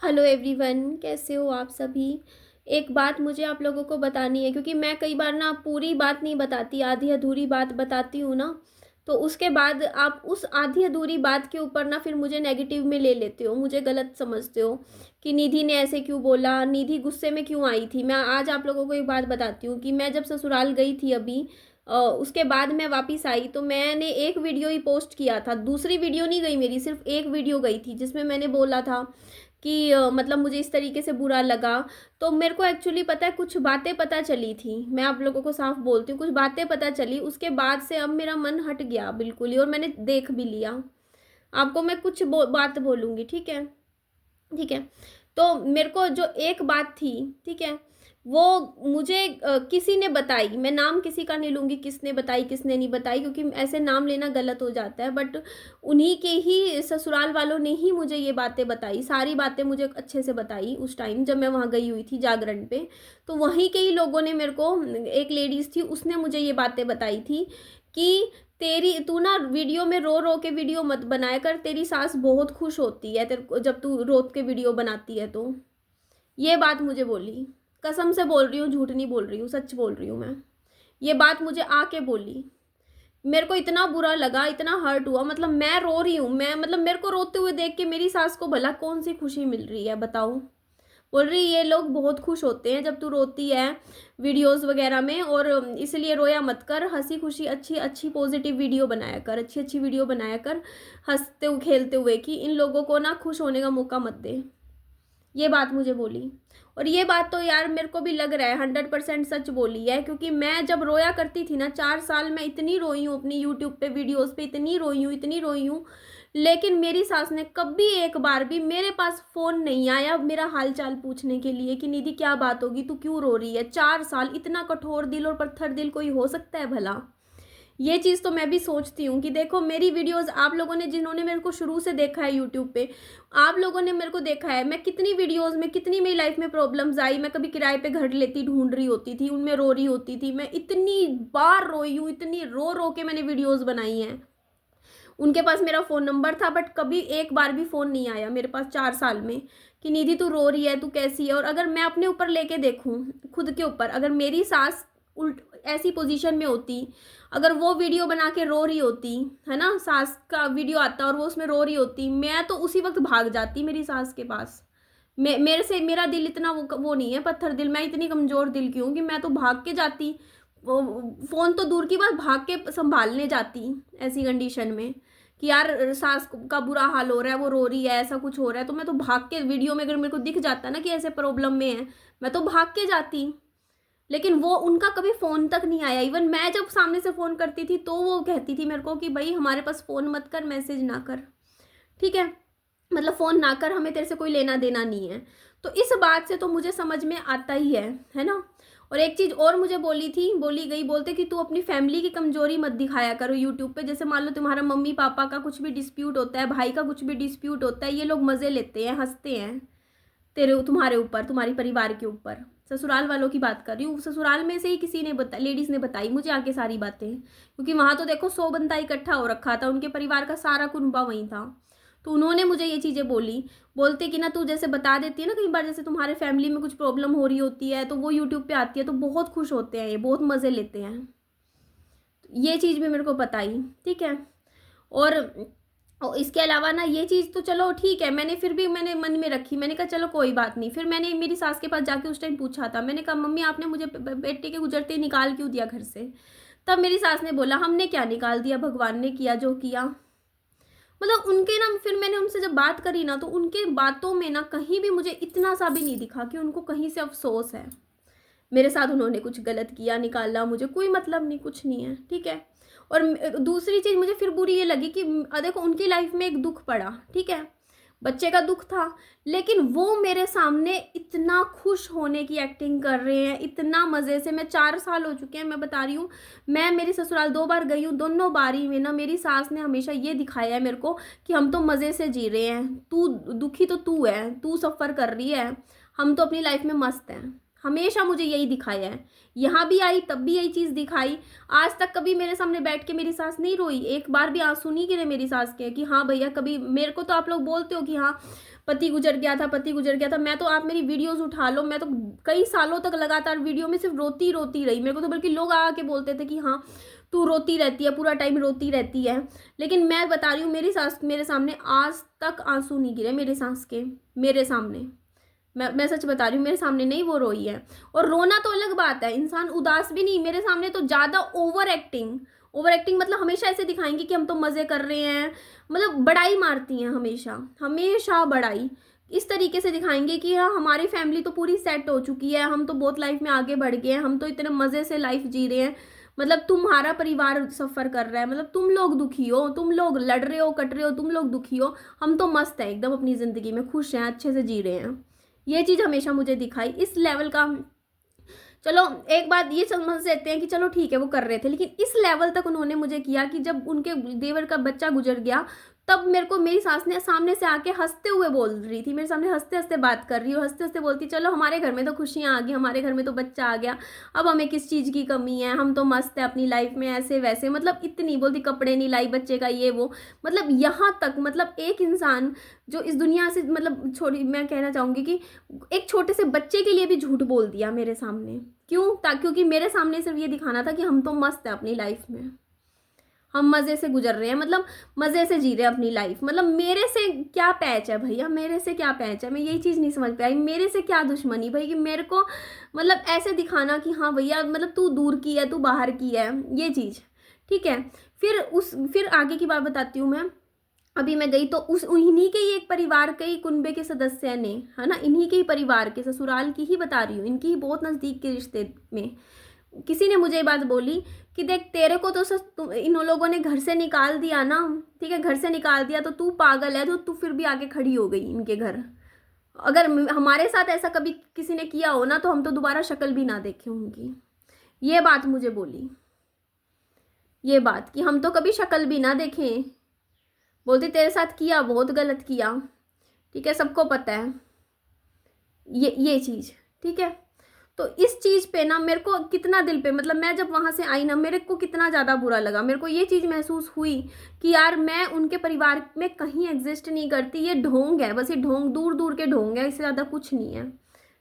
Hello everyone, कैसे हो आप सभी। एक बात मुझे आप लोगों को बतानी है, क्योंकि मैं कई बार ना पूरी बात नहीं बताती, आधी अधूरी बात बताती हूँ ना। तो उसके बाद आप उस आधी अधूरी बात के ऊपर ना फिर मुझे नेगेटिव में ले लेते हो, मुझे गलत समझते हो कि निधि ने ऐसे क्यों बोला, निधि गुस्से में क्यों आई थी। मैं आज आप लोगों को एक बात बताती हूँ कि मैं जब ससुराल गई थी अभी, उसके बाद मैं वापस आई तो मैंने एक वीडियो ही पोस्ट किया था, दूसरी वीडियो नहीं गई मेरी, सिर्फ एक वीडियो गई थी जिसमें मैंने बोला था कि मतलब मुझे इस तरीके से बुरा लगा। तो मेरे को एक्चुअली पता है, कुछ बातें पता चली थी, मैं आप लोगों को साफ बोलती हूँ, कुछ बातें पता चली, उसके बाद से अब मेरा मन हट गया बिल्कुल ही, और मैंने देख भी लिया। आपको मैं कुछ बात बोलूँगी, ठीक है। ठीक है। तो मेरे को जो एक बात थी, ठीक है, वो मुझे किसी ने बताई, मैं नाम किसी का नहीं लूँगी, किसने बताई किसने नहीं बताई, क्योंकि ऐसे नाम लेना गलत हो जाता है, बट उन्हीं के ही ससुराल वालों ने ही मुझे ये बातें बताई, सारी बातें मुझे अच्छे से बताई उस टाइम जब मैं वहाँ गई हुई थी जागरण पे। तो वहीं के ही लोगों ने मेरे को, एक लेडीज़ थी उसने मुझे ये बातें बताई थी कि तेरी तू ना वीडियो में रो रो के वीडियो मत बनाया कर, तेरी सास बहुत खुश होती है तेरे को जब तू रो के वीडियो बनाती है। तो ये बात मुझे बोली, कसम से बोल रही हूँ, झूठ नहीं बोल रही हूँ, सच बोल रही हूँ मैं। ये बात मुझे आके बोली, मेरे को इतना बुरा लगा, इतना हर्ट हुआ, मतलब मैं रो रही हूँ, मैं मतलब मेरे को रोते हुए देख के मेरी सास को भला कौन सी खुशी मिल रही है बताओ। बोल रही ये लोग बहुत खुश होते हैं जब तू रोती है वीडियोस वगैरह में, और इसलिए रोया मत कर, हंसी खुशी अच्छी अच्छी पॉजिटिव वीडियो बनाया कर, अच्छी अच्छी वीडियो बनाया कर हंसते हुए खेलते हुए, कि इन लोगों को ना खुश होने का मौका मत दे। ये बात मुझे बोली, और ये बात तो यार मेरे को भी लग रहा है 100% सच बोली है, क्योंकि मैं जब रोया करती थी ना 4 साल में इतनी रोई हूँ अपनी यूट्यूब पे वीडियोस पे, इतनी रोई हूँ इतनी रोई हूँ, लेकिन मेरी सास ने कभी एक बार भी मेरे पास फोन नहीं आया मेरा हाल चाल पूछने के लिए कि निधि क्या बात होगी, तू क्यों रो रही है। 4 साल, इतना कठोर दिल और पत्थर दिल कोई हो सकता है भला। ये चीज़ तो मैं भी सोचती हूँ कि देखो मेरी वीडियोस आप लोगों ने, जिन्होंने मेरे को शुरू से देखा है यूट्यूब पे, आप लोगों ने मेरे को देखा है, मैं कितनी वीडियोस में, कितनी मेरी लाइफ में प्रॉब्लम्स आई, मैं कभी किराए पे घर लेती ढूंढ रही होती थी, उनमें रो रही होती थी, मैं इतनी बार रोई हूँ, इतनी रो रो के मैंने वीडियोस बनाई हैं। उनके पास मेरा फ़ोन नंबर था, बट कभी एक बार भी फ़ोन नहीं आया मेरे पास 4 साल में कि निधि तू रो रही है, तू कैसी है। और अगर मैं अपने ऊपर लेके देखूँ, खुद के ऊपर, अगर मेरी सास उल्ट ऐसी पोजीशन में होती, अगर वो वीडियो बना के रो रही होती, है ना, सास का वीडियो आता और वो उसमें रो रही होती, मैं तो उसी वक्त भाग जाती मेरी सास के पास। मेरे से, मेरा दिल इतना वो नहीं है पत्थर दिल, मैं इतनी कमज़ोर दिल की हूँ कि मैं तो भाग के जाती। फ़ोन तो दूर की बात, भाग के संभालने जाती ऐसी कंडीशन में कि यार सास का बुरा हाल हो रहा है, वो रो रही है, ऐसा कुछ हो रहा है, तो मैं तो भाग के, वीडियो में अगर मेरे को दिख जाता ना कि ऐसे प्रॉब्लम में है, मैं तो भाग के जाती। लेकिन वो उनका कभी फ़ोन तक नहीं आया, इवन मैं जब सामने से फ़ोन करती थी तो वो कहती थी मेरे को कि भाई हमारे पास फ़ोन मत कर, मैसेज ना कर, ठीक है, मतलब फ़ोन ना कर, हमें तेरे से कोई लेना देना नहीं है। तो इस बात से तो मुझे समझ में आता ही है ना। और एक चीज़ और मुझे बोली थी, बोली गई, बोलते कि तू अपनी फैमिली की कमज़ोरी मत दिखाया करो यूट्यूब पे। जैसे मान लो तुम्हारा मम्मी पापा का कुछ भी डिस्प्यूट होता है, भाई का कुछ भी डिस्प्यूट होता है, ये लोग मज़े लेते हैं, हंसते हैं तेरे तुम्हारे ऊपर, तुम्हारी परिवार के ऊपर। ससुराल वालों की बात कर रही हूँ, ससुराल में से ही किसी ने लेडीज़ ने बताई मुझे आके सारी बातें, क्योंकि वहाँ तो देखो 100 बंदा इकट्ठा हो रखा था, उनके परिवार का सारा कुनबा वहीं था। तो उन्होंने मुझे ये चीज़ें बोली, बोलते कि ना तू जैसे बता देती है ना, कई बार जैसे तुम्हारे फैमिली में कुछ प्रॉब्लम हो रही होती है तो वो यूट्यूब पे आती है तो बहुत खुश होते हैं, ये बहुत मज़े लेते हैं। ये चीज़ भी मेरे को बताई, ठीक है। और इसके अलावा ना ये चीज़ तो चलो ठीक है, मैंने फिर भी मैंने मन में रखी, मैंने कहा चलो कोई बात नहीं। फिर मैंने मेरी सास के पास जाके उस टाइम पूछा था, मैंने कहा मम्मी आपने मुझे बेटे के गुजरते ही निकाल क्यों दिया घर से। तब मेरी सास ने बोला हमने क्या निकाल दिया, भगवान ने किया जो किया। मतलब उनके ना, फिर मैंने उनसे जब बात करी ना तो उनके बातों में ना कहीं भी मुझे इतना सा भी नहीं दिखा कि उनको कहीं से अफसोस है मेरे साथ उन्होंने कुछ गलत किया, निकाला मुझे, कोई मतलब नहीं, कुछ नहीं है, ठीक है। और दूसरी चीज़ मुझे फिर बुरी ये लगी कि देखो उनकी लाइफ में एक दुख पड़ा, ठीक है, बच्चे का दुख था, लेकिन वो मेरे सामने इतना खुश होने की एक्टिंग कर रहे हैं, इतना मज़े से। मैं 4 साल हो चुके हैं, मैं बता रही हूँ, मैं मेरी ससुराल 2 बार गई हूँ, दोनों बारी में ना मेरी सास ने हमेशा ये दिखाया है मेरे को कि हम तो मज़े से जी रहे हैं, तू दुखी तो तू है, तू सफ़र कर रही है, हम तो अपनी लाइफ में मस्त हैं, हमेशा मुझे यही दिखाया है। यहाँ भी आई तब भी यही चीज़ दिखाई। आज तक कभी मेरे सामने बैठ के मेरी सास नहीं रोई, एक बार भी आंसू नहीं गिरे मेरी सास के कि हाँ भैया कभी। मेरे को तो आप लोग बोलते हो कि हाँ पति गुजर गया था, पति गुजर गया था। मैं तो, आप मेरी वीडियोस उठा लो, मैं तो कई सालों तक लगातार वीडियो में सिर्फ रोती रोती रही। मेरे को तो बल्कि लोग आके बोलते थे कि हाँ तू रोती रहती है, पूरा टाइम रोती रहती है। लेकिन मैं बता रही हूँ, मेरी सास मेरे सामने आज तक आंसू नहीं गिरे मेरे सास के, मेरे सामने। मैं सच बता रही हूँ, मेरे सामने नहीं वो रोई है। और रोना तो अलग बात है, इंसान उदास भी नहीं। मेरे सामने तो ज़्यादा ओवर एक्टिंग, ओवर एक्टिंग मतलब हमेशा ऐसे दिखाएंगी कि हम तो मज़े कर रहे हैं, मतलब बड़ाई मारती हैं हमेशा, हमेशा बड़ाई इस तरीके से दिखाएंगे कि हाँ हमारी फैमिली तो पूरी सेट हो चुकी है, हम तो बहुत लाइफ में आगे बढ़ गए हैं, हम तो इतने मज़े से लाइफ जी रहे हैं। मतलब तुम्हारा परिवार सफ़र कर रहा है, मतलब तुम लोग दुखी हो, तुम लोग लड़ रहे हो, कट रहे हो, तुम लोग दुखी हो, हम तो मस्त हैं एकदम अपनी ज़िंदगी में, खुश हैं, अच्छे से जी रहे हैं। ये चीज़ हमेशा मुझे दिखाई, इस लेवल का। चलो एक बात ये समझ लेते हैं कि चलो ठीक है वो कर रहे थे, लेकिन इस लेवल तक उन्होंने मुझे किया कि जब उनके देवर का बच्चा गुजर गया, तब मेरे को मेरी सास ने सामने से आके हंसते हुए बोल रही थी, मेरे सामने हंसते हंसते बात कर रही, और हंसते हंसते बोलती चलो हमारे घर में तो खुशियाँ आ गई, हमारे घर में तो बच्चा आ गया, अब हमें किस चीज़ की कमी है, हम तो मस्त है अपनी लाइफ में, ऐसे वैसे। मतलब इतनी बोलती, कपड़े नहीं लाई बच्चे का ये वो, मतलब यहाँ तक। मतलब एक इंसान जो इस दुनिया से, मतलब छोड़ी, मैं कहना चाहूँगी कि एक छोटे से बच्चे के लिए भी झूठ बोल दिया मेरे सामने। क्यों? क्योंकि मेरे सामने सिर्फ ये दिखाना था कि हम तो मस्त है अपनी लाइफ में, हम मज़े से गुजर रहे हैं, मतलब मज़े से जी रहे हैं अपनी लाइफ। मतलब मेरे से क्या पैच है भैया, मेरे से क्या पैच है? मैं यही चीज़ नहीं समझ पाई, मेरे से क्या दुश्मनी भाई कि मेरे को मतलब ऐसे दिखाना कि हाँ भैया मतलब तू दूर की है, तू बाहर की है, ये चीज़। ठीक है, फिर आगे की बात बताती हूँ मैं। अभी मैं गई तो उस इन्हीं के ही एक परिवार के ही कुनबे के सदस्य ने, है ना, इन्हीं के ही परिवार के, ससुराल की ही बता रही हूँ, इनकी ही बहुत नज़दीक के रिश्ते में किसी ने मुझे ये बात बोली कि देख तेरे को तो इन लोगों ने घर से निकाल दिया ना, ठीक है, घर से निकाल दिया तो तू पागल है, तो तू फिर भी आगे खड़ी हो गई इनके घर। अगर हमारे साथ ऐसा कभी किसी ने किया हो ना, तो हम तो दोबारा शक्ल भी ना देखें उनकी। ये बात मुझे बोली, ये बात कि हम तो कभी शक्ल भी ना देखें। बोलती तेरे साथ किया, बहुत गलत किया, ठीक है, सबको पता है ये चीज़। ठीक है, तो इस चीज़ पे ना मेरे को कितना दिल पे, मतलब मैं जब वहाँ से आई ना, मेरे को कितना ज़्यादा बुरा लगा। मेरे को ये चीज़ महसूस हुई कि यार मैं उनके परिवार में कहीं एग्जिस्ट नहीं करती, ये ढोंग है, बस ये ढोंग, दूर दूर के ढोंग है, इससे ज़्यादा कुछ नहीं है।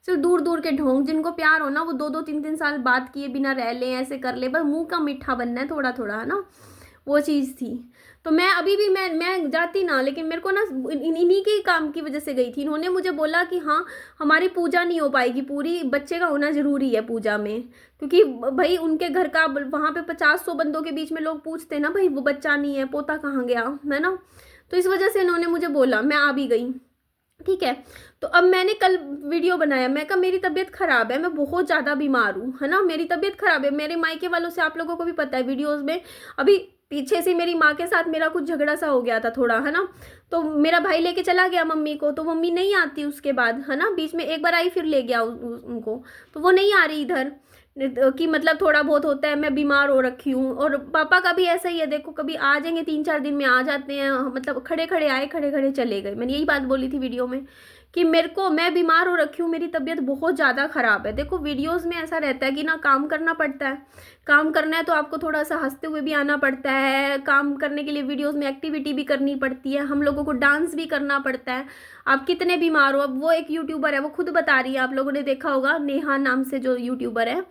सिर्फ दूर दूर के ढोंग, जिनको प्यार हो ना वो 2-2 3-3 साल बात किए बिना रह लें, ऐसे कर ले, बस मुंह का मीठा बनना है थोड़ा थोड़ा, है ना, वो चीज़ थी। तो मैं अभी भी मैं जाती ना, लेकिन मेरे को ना इन्हीं के काम की वजह से गई थी। इन्होंने मुझे बोला कि हाँ हमारी पूजा नहीं हो पाएगी पूरी, बच्चे का होना ज़रूरी है पूजा में, क्योंकि भाई उनके घर का वहाँ पे 50-100 बंदों के बीच में लोग पूछते ना भाई वो बच्चा नहीं है, पोता कहाँ गया, है ना। तो इस वजह से इन्होंने मुझे बोला, मैं आ भी गई। ठीक है, तो अब मैंने कल वीडियो बनाया, मैं कहा मेरी तबीयत ख़राब है, मैं बहुत ज़्यादा बीमार हूँ, है ना, मेरी तबीयत ख़राब है। मेरे मायके वालों से आप लोगों को भी पता है, वीडियोस में अभी पीछे से मेरी माँ के साथ मेरा कुछ झगड़ा सा हो गया था थोड़ा, है ना। तो मेरा भाई लेके चला गया मम्मी को, तो मम्मी नहीं आती उसके बाद, है ना, बीच में एक बार आई फिर ले गया उनको, तो वो नहीं आ रही इधर कि मतलब थोड़ा बहुत होता है, मैं बीमार हो रखी हूँ। और पापा का भी ऐसा ही है, देखो कभी आ जाएंगे 3-4 दिन में आ जाते हैं, मतलब खड़े खड़े आए, खड़े खड़े चले गए। मैंने यही बात बोली थी वीडियो में कि मैं बीमार हो रखी हूँ, मेरी तबीयत बहुत ज़्यादा ख़राब है। देखो वीडियोस में ऐसा रहता है कि ना काम करना पड़ता है, काम करना है तो आपको थोड़ा सा हंसते हुए भी आना पड़ता है, काम करने के लिए वीडियोस में एक्टिविटी भी करनी पड़ती है, हम लोगों को डांस भी करना पड़ता है। आप कितने बीमार हो, अब वो एक यूट्यूबर है, वो खुद बता रही है, आप लोगों ने देखा होगा, नेहा नाम से जो यूट्यूबर है,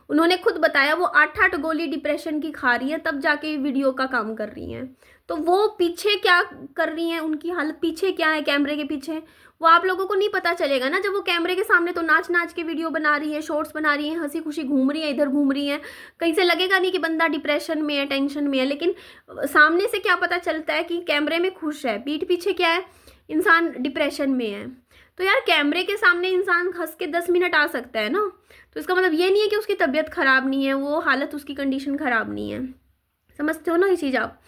उन्होंने खुद बताया वो 8-8 गोली डिप्रेशन की खा रही है, तब जाके वीडियो का काम कर रही हैं। तो वो पीछे क्या कर रही हैं, उनकी हालत पीछे क्या है, कैमरे के पीछे, वो आप लोगों को नहीं पता चलेगा ना। जब वो कैमरे के सामने तो नाच नाच के वीडियो बना रही है, शॉर्ट्स बना रही है, हंसी खुशी घूम रही है, इधर घूम रही है, कहीं से लगेगा नहीं कि बंदा डिप्रेशन में है, टेंशन में है। लेकिन सामने से क्या पता चलता है कि कैमरे में खुश है, पीठ पीछे क्या है, इंसान डिप्रेशन में है। तो यार कैमरे के सामने इंसान हंस के 10 मिनट आ सकता है ना, तो इसका मतलब ये नहीं है कि उसकी तबीयत ख़राब नहीं है, वो हालत, उसकी कंडीशन ख़राब नहीं है। समझते हो ना ये चीज़ आप।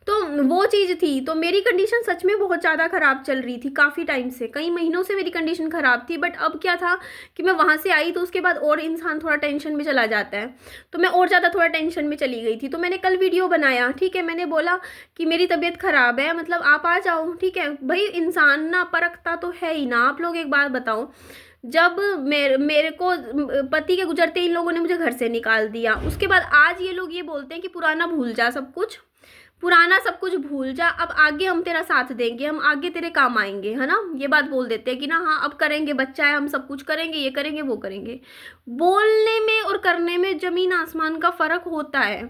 तो वो चीज़ थी, तो मेरी कंडीशन सच में बहुत ज़्यादा ख़राब चल रही थी, काफ़ी टाइम से, कई महीनों से मेरी कंडीशन ख़राब थी। बट अब क्या था कि मैं वहाँ से आई तो उसके बाद और इंसान थोड़ा टेंशन में चला जाता है, तो मैं और ज़्यादा थोड़ा टेंशन में चली गई थी। तो मैंने कल वीडियो बनाया, ठीक है, मैंने बोला कि मेरी तबीयत ख़राब है, मतलब आप आ जाओ, ठीक है। भाई इंसान ना परखता तो है ही ना। आप लोग एक बात बताओ, जब मेरे को पति के गुजरते इन लोगों ने मुझे घर से निकाल दिया, उसके बाद आज ये लोग ये बोलते हैं कि पुराना भूल जा, सब कुछ पुराना सब कुछ भूल जा, अब आगे हम तेरा साथ देंगे, हम आगे तेरे काम आएंगे, है ना। ये बात बोल देते हैं कि ना हाँ अब करेंगे, बच्चा है, हम सब कुछ करेंगे, ये करेंगे वो करेंगे। बोलने में और करने में जमीन आसमान का फर्क होता है।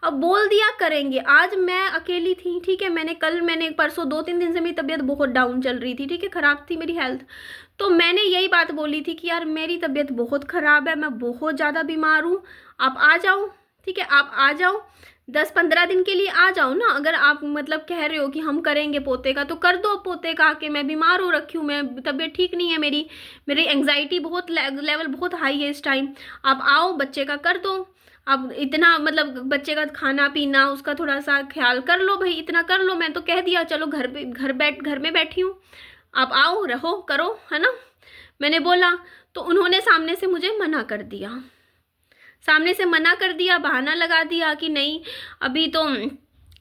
अब बोल दिया करेंगे, आज मैं अकेली थी, ठीक है, मैंने परसों 2-3 दिन से मेरी तबीयत बहुत डाउन चल रही थी, ठीक है, ख़राब थी मेरी हेल्थ। तो मैंने यही बात बोली थी कि यार मेरी तबीयत बहुत ख़राब है, मैं बहुत ज़्यादा बीमार हूँ, आप आ जाओ, ठीक है, आप आ जाओ, 10-15 दिन के लिए आ जाओ ना। अगर आप मतलब कह रहे हो कि हम करेंगे पोते का, तो कर दो पोते का आके, मैं बीमार हो रखी हूँ, मैं तबीयत ठीक नहीं है मेरी एंग्जाइटी बहुत लेवल बहुत हाई है इस टाइम। आप आओ, बच्चे का कर दो, अब इतना मतलब बच्चे का खाना पीना उसका थोड़ा सा ख्याल कर लो भाई, इतना कर लो। मैं तो कह दिया चलो घर में बैठी हूँ, आप आओ, रहो, करो, है ना, मैंने बोला। तो उन्होंने सामने से मुझे मना कर दिया, सामने से मना कर दिया, बहाना लगा दिया कि नहीं अभी तो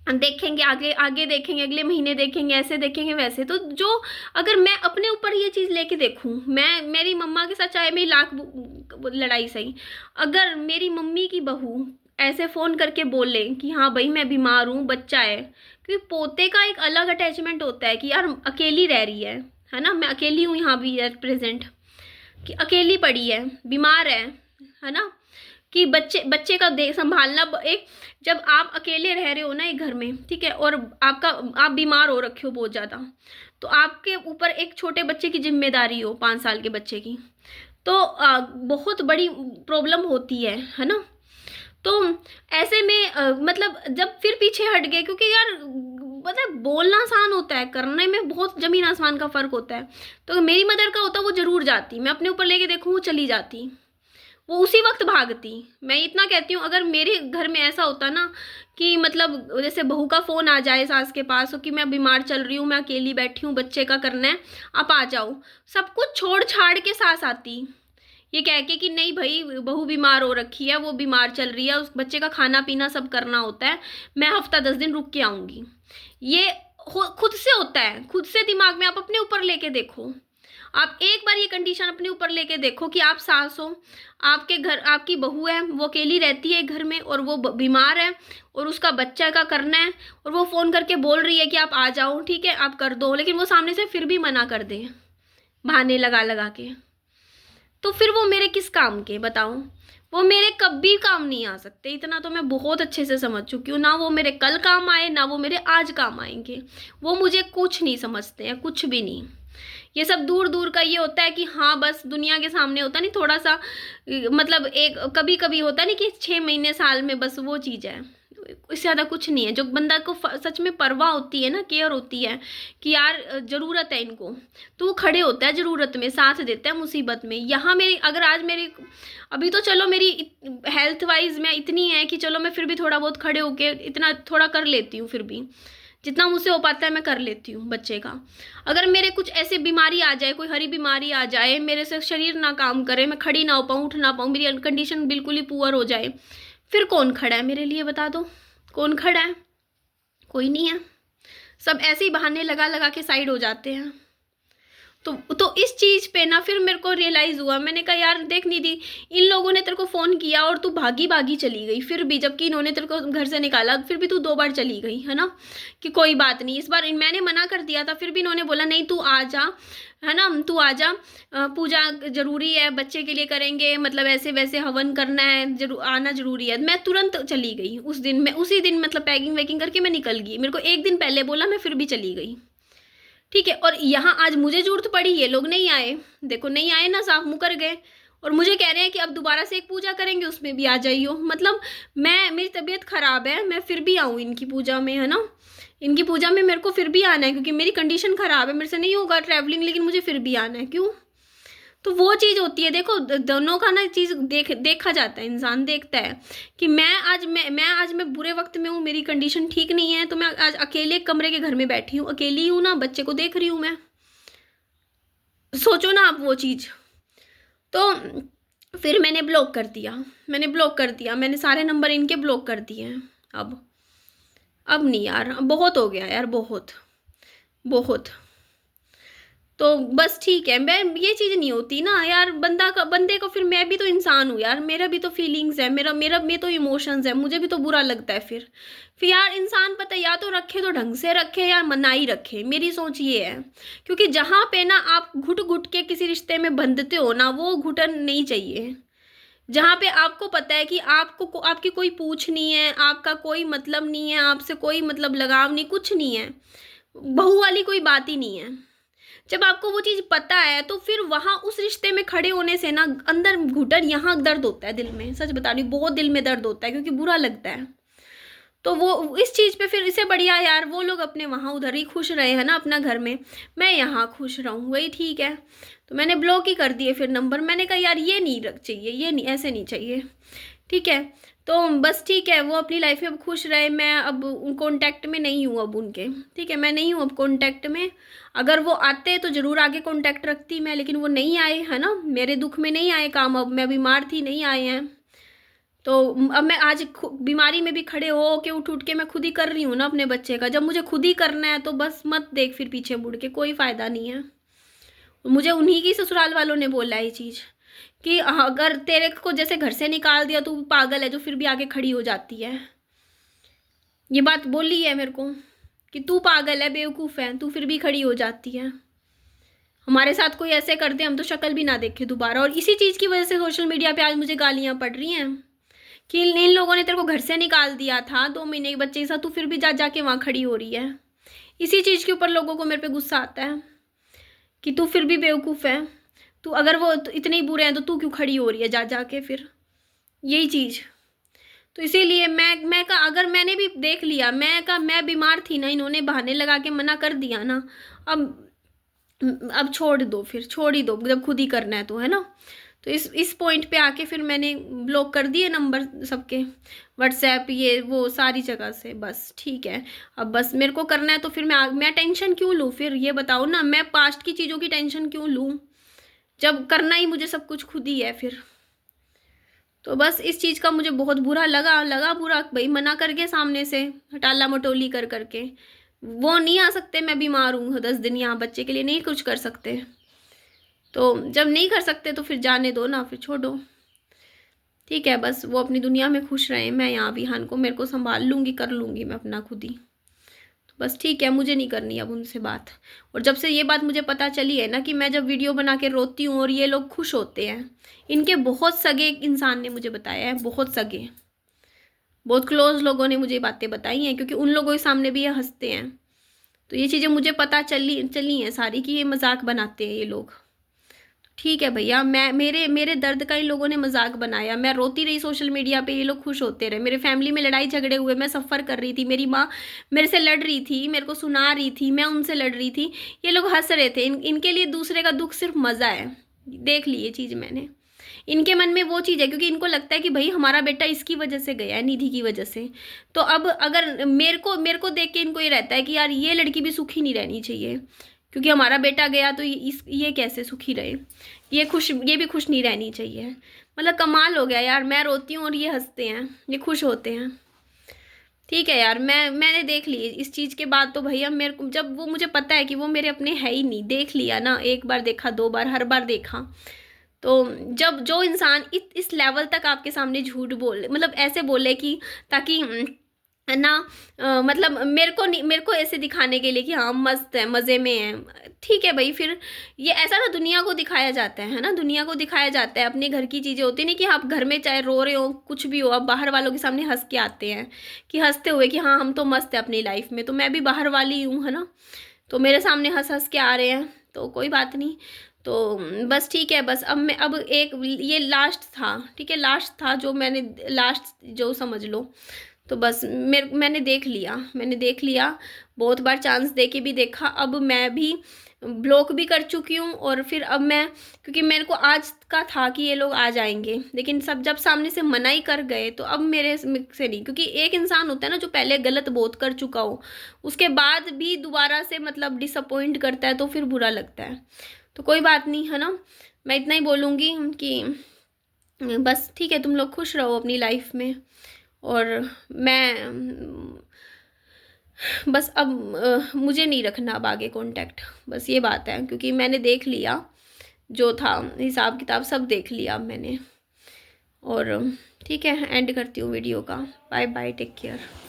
देखेंगे, आगे आगे देखेंगे, अगले महीने देखेंगे, ऐसे देखेंगे वैसे। तो जो अगर मैं अपने ऊपर ये चीज़ लेके देखूं, मैं मेरी मम्मा के साथ चाहे मेरी लाख लड़ाई सही, अगर मेरी मम्मी की बहू ऐसे फ़ोन करके बोले कि हाँ भाई मैं बीमार हूँ, बच्चा है, क्योंकि पोते का एक अलग अटैचमेंट होता है कि यार अकेली रह रही है ना, मैं अकेली हूँ यहाँ भी एट प्रेजेंट, कि अकेली पड़ी है, बीमार है ना, कि बच्चे का देख संभालना एक, जब आप अकेले रह रहे हो ना एक घर में, ठीक है, और आप बीमार हो रखे हो बहुत ज़्यादा, तो आपके ऊपर एक छोटे बच्चे की जिम्मेदारी हो, 5 साल के बच्चे की, तो बहुत बड़ी प्रॉब्लम होती है ना। तो ऐसे में मतलब जब फिर पीछे हट गए, क्योंकि यार मतलब बोलना आसान होता है, करने में बहुत ज़मीन आसमान का फ़र्क होता है। तो मेरी मदर का होता वो ज़रूर जाती, मैं अपने ऊपर लेके देखूँ वो चली जाती, वो उसी वक्त भागती। मैं इतना कहती हूँ, अगर मेरे घर में ऐसा होता ना कि मतलब जैसे बहू का फ़ोन आ जाए सास के पास कि मैं बीमार चल रही हूँ, मैं अकेली बैठी हूँ, बच्चे का करना है, आप आ जाओ, सब कुछ छोड़ छाड़ के सास आती, ये कह के कि नहीं भाई बहू बीमार हो रखी है, वो बीमार चल रही है, उस बच्चे का खाना पीना सब करना होता है, मैं हफ्ता 10 दिन रुक के आऊँगी। ये खुद से होता है, खुद से दिमाग में आप अपने ऊपर लेके देखो, आप एक बार ये कंडीशन अपने ऊपर लेके देखो कि आप सास हो, आपके घर आपकी बहू है, वो अकेली रहती है घर में और वो बीमार है और उसका बच्चा का करना है, और वो फ़ोन करके बोल रही है कि आप आ जाओ, ठीक है आप कर दो, लेकिन वो सामने से फिर भी मना कर दे बहाने लगा लगा के, तो फिर वो मेरे किस काम के बताओ, वो मेरे कभी काम नहीं आ सकते, इतना तो मैं बहुत अच्छे से समझ चुकी हूँ। ना वो मेरे कल काम आए, ना वो मेरे आज काम आएंगे, वो मुझे कुछ नहीं समझते हैं, कुछ भी नहीं। ये सब दूर दूर का ये होता है कि हाँ बस दुनिया के सामने होता नहीं थोड़ा सा, मतलब एक कभी कभी होता नहीं कि 6 महीने साल में, बस वो चीज़ है, इससे ज़्यादा कुछ नहीं है। जो बंदा को सच में परवाह होती है ना, केयर होती है कि यार ज़रूरत है इनको, तो वो खड़े होता है ज़रूरत में, साथ देता है मुसीबत में। यहाँ मेरी अगर आज मेरी अभी तो चलो मेरी हेल्थ वाइज मैं इतनी है कि चलो मैं फिर भी थोड़ा बहुत खड़े होके इतना थोड़ा कर लेती हूँ, फिर भी जितना मुझसे हो पाता है मैं कर लेती हूँ बच्चे का। अगर मेरे कुछ ऐसी बीमारी आ जाए, कोई हरी बीमारी आ जाए, मेरे से शरीर ना काम करे, मैं खड़ी ना हो पाऊँ, उठ ना पाऊँ, मेरी कंडीशन बिल्कुल ही पुअर हो जाए, फिर कौन खड़ा है मेरे लिए बता दो, कौन खड़ा है? कोई नहीं है, सब ऐसे ही बहाने लगा लगा के साइड हो जाते हैं। तो इस चीज़ पे ना फिर मेरे को रियलाइज़ हुआ, मैंने कहा यार देख निधि, इन लोगों ने तेरे को फ़ोन किया और तू भागी भागी चली गई, फिर भी जबकि इन्होंने तेरे को घर से निकाला, फिर भी तू 2 बार चली गई, है ना, कि कोई बात नहीं। इस बार मैंने मना कर दिया था, फिर भी इन्होंने बोला नहीं तू आ जा, है ना, तू आ जा, पूजा ज़रूरी है, बच्चे के लिए करेंगे, मतलब ऐसे वैसे हवन करना है, आना ज़रूरी है। मैं तुरंत चली गई उस दिन, मैं उसी दिन मतलब पैकिंग वैकिंग करके मैं निकल गई, मेरे को 1 दिन पहले बोला, मैं फिर भी चली गई, ठीक है। और यहाँ आज मुझे जरूरत पड़ी, ये लोग नहीं आए, देखो नहीं आए ना, साफ मुकर गए, और मुझे कह रहे हैं कि अब दोबारा से एक पूजा करेंगे उसमें भी आ जाइयो। मतलब मेरी तबीयत ख़राब है, मैं फिर भी आऊँ इनकी पूजा में, है ना, इनकी पूजा में मेरे को फिर भी आना है, क्योंकि मेरी कंडीशन ख़राब है, मेरे से नहीं होगा ट्रैवलिंग, लेकिन मुझे फिर भी आना है, क्यों? तो वो चीज़ होती है, देखो दोनों का ना चीज़ देखा जाता है, इंसान देखता है कि मैं बुरे वक्त में हूँ, मेरी कंडीशन ठीक नहीं है, तो मैं आज अकेले कमरे के घर में बैठी हूँ, अकेली हूँ ना, बच्चे को देख रही हूँ मैं, सोचो ना आप वो चीज़। तो फिर मैंने ब्लॉक कर दिया, मैंने सारे नंबर इनके ब्लॉक कर दिए हैं। अब नहीं यार, बहुत हो गया यार, बहुत बहुत। तो बस ठीक है, मैं ये चीज़ नहीं होती ना यार, बंदे को फिर, मैं भी तो इंसान हूँ यार, मेरा भी तो फीलिंग्स है, मेरा मेरा में तो इमोशंस है, मुझे भी तो बुरा लगता है फिर यार इंसान पता है, या तो रखे तो ढंग से रखे या मना ही रखे, मेरी सोच ये है। क्योंकि जहाँ पे ना आप घुट घुट के किसी रिश्ते में बंधते हो ना, वो घुटन नहीं चाहिए। जहाँ पे आपको पता है कि आपको आपकी कोई पूछ नहीं है, आपका कोई मतलब नहीं है, आपसे कोई मतलब लगाव नहीं, कुछ नहीं है, बहू वाली कोई बात ही नहीं है। जब आपको वो चीज़ पता है तो फिर वहाँ उस रिश्ते में खड़े होने से ना अंदर घुटन, यहाँ दर्द होता है दिल में, सच बता रही हूँ, बहुत दिल में दर्द होता है क्योंकि बुरा लगता है। तो वो इस चीज़ पे फिर इससे बढ़िया यार वो लोग अपने वहाँ उधर ही खुश रहे हैं ना अपना घर में, मैं यहाँ खुश रहूँ, वही ठीक है। तो मैंने ब्लॉक ही कर दिए फिर नंबर, मैंने कहा यार ये नहीं रख चाहिए, ये नहीं, ऐसे नहीं चाहिए, ठीक है। तो बस ठीक है, वो अपनी लाइफ में अब खुश रहे, मैं अब कांटेक्ट में नहीं हूँ अब उनके, ठीक है, मैं नहीं हूँ अब कांटेक्ट में। अगर वो आते तो ज़रूर आगे कांटेक्ट रखती मैं, लेकिन वो नहीं आए, है ना, मेरे दुख में नहीं आए काम, अब मैं बीमार थी, नहीं आए हैं। तो अब मैं आज बीमारी में भी खड़े हो के उठ उठ के मैं खुद ही कर रही हूँ ना अपने बच्चे का, जब मुझे खुद ही करना है तो बस मत देख फिर पीछे मुड़ के, कोई फ़ायदा नहीं है। मुझे उन्हीं की ससुराल वालों ने बोला ये चीज़ कि अगर तेरे को जैसे घर से निकाल दिया तू पागल है जो फिर भी आगे खड़ी हो जाती है, ये बात बोली है मेरे को कि तू पागल है, बेवकूफ़ है, तू फिर भी खड़ी हो जाती है। हमारे साथ कोई ऐसे कर दे हम तो शक्ल भी ना देखे दोबारा। और इसी चीज़ की वजह से सोशल मीडिया पे आज मुझे गालियाँ पड़ रही हैं कि इन लोगों ने तेरे को घर से निकाल दिया था 2 महीने के बच्चे के साथ, तू फिर भी जा जाके वहाँ खड़ी हो रही है। इसी चीज़ के ऊपर लोगों को मेरे पे गुस्सा आता है कि तू फिर भी बेवकूफ़ है, तू अगर वो तो इतने ही बुरे हैं तो तू क्यों खड़ी हो रही है जा जाके फिर, यही चीज़। तो इसीलिए मैं कहा, अगर मैंने भी देख लिया, मैं कहा मैं बीमार थी ना, इन्होंने बहाने लगा के मना कर दिया ना, अब अब छोड़ दो, फिर छोड़ ही दो जब खुद ही करना है तो, है ना। तो इस पॉइंट पे आके फिर मैंने ब्लॉक कर दिए नंबर सबके, व्हाट्सएप ये वो सारी जगह से, बस ठीक है। अब बस मेरे को करना है तो फिर मैं टेंशन क्यों लूँ फिर, ये बताओ ना, मैं पास्ट की चीज़ों की टेंशन क्यों लूँ जब करना ही मुझे सब कुछ खुद ही है फिर। तो बस इस चीज़ का मुझे बहुत बुरा लगा बुरा, भाई मना करके सामने से टाला मटोली कर करके, वो नहीं आ सकते, मैं बीमार हूँ 10 दिन, यहाँ बच्चे के लिए नहीं कुछ कर सकते, तो जब नहीं कर सकते तो फिर जाने दो ना, फिर छोड़ो, ठीक है। बस वो अपनी दुनिया में खुश रहे, मैं यहाँ विहान को मेरे को संभाल लूँगी, कर लूँगी मैं अपना खुद ही, तो बस ठीक है, मुझे नहीं करनी अब उनसे बात। और जब से ये बात मुझे पता चली है ना कि मैं जब वीडियो बना के रोती हूँ और ये लोग खुश होते हैं, इनके बहुत सगे इंसान ने मुझे बताया है, बहुत सगे, बहुत क्लोज लोगों ने मुझे बातें बताई हैं, क्योंकि उन लोगों के सामने भी ये हंसते हैं। तो ये चीज़ें मुझे पता चली हैं सारी कि ये मजाक बनाते हैं ये लोग। ठीक है भैया, मैं मेरे मेरे दर्द का इन लोगों ने मजाक बनाया, मैं रोती रही सोशल मीडिया पे, ये लोग खुश होते रहे, मेरे फैमिली में लड़ाई झगड़े हुए, मैं सफ़र कर रही थी, मेरी माँ मेरे से लड़ रही थी, मेरे को सुना रही थी, मैं उनसे लड़ रही थी, ये लोग हंस रहे थे। इनके लिए दूसरे का दुख सिर्फ मज़ा है। देख ली ये चीज़ मैंने, इनके मन में वो चीज़ है, क्योंकि इनको लगता है कि भाई हमारा बेटा इसकी वजह से गया है, निधि की वजह से। तो अब अगर मेरे को देख के इनको ये रहता है कि यार ये लड़की भी सुखी नहीं रहनी चाहिए, क्योंकि हमारा बेटा गया तो ये कैसे सुखी रहे, ये भी खुश नहीं रहनी चाहिए। मतलब कमाल हो गया यार, मैं रोती हूँ और ये हंसते हैं, ये खुश होते हैं। ठीक है यार, मैंने देख ली इस चीज़ के बाद तो भैया, मेरे को जब वो मुझे पता है कि वो मेरे अपने है ही नहीं, देख लिया ना, एक बार देखा, 2 बार, हर बार देखा, तो जब जो इंसान इस लेवल तक आपके सामने झूठ बोले, मतलब ऐसे बोले कि ताकि है ना, मतलब मेरे को ऐसे दिखाने के लिए कि हाँ मस्त है, मज़े में है, ठीक है भाई, फिर ये ऐसा ना दुनिया को दिखाया जाता है ना, दुनिया को दिखाया जाता है, अपने घर की चीज़ें होती नहीं कि आप घर में चाहे रो रहे हो कुछ भी हो, आप बाहर वालों के सामने हंस के आते हैं कि हंसते हुए कि हाँ हम तो मस्त है अपनी लाइफ में, तो मैं भी बाहर वाली हूँ, है ना, तो मेरे सामने हंस हंस के आ रहे हैं, तो कोई बात नहीं। तो बस ठीक है, बस अब एक ये लास्ट था, ठीक है, लास्ट था जो मैंने लास्ट जो समझ लो। तो बस मैंने देख लिया, बहुत बार चांस दे के भी देखा, अब मैं भी ब्लॉक भी कर चुकी हूँ। और फिर अब मैं, क्योंकि मेरे को आज का था कि ये लोग आ जाएंगे, लेकिन सब जब सामने से मना ही कर गए तो अब मेरे से नहीं, क्योंकि एक इंसान होता है ना जो पहले गलत बहुत कर चुका हो, उसके बाद भी दोबारा से मतलब डिसअपॉइंट करता है तो फिर बुरा लगता है। तो कोई बात नहीं, है ना, मैं इतना ही बोलूँगी कि बस ठीक है, तुम लोग खुश रहो अपनी लाइफ में, और मैं बस अब मुझे नहीं रखना अब आगे कॉन्टैक्ट, बस ये बात है, क्योंकि मैंने देख लिया जो था, हिसाब किताब सब देख लिया अब मैंने। और ठीक है, एंड करती हूँ वीडियो का। Bye bye, take care.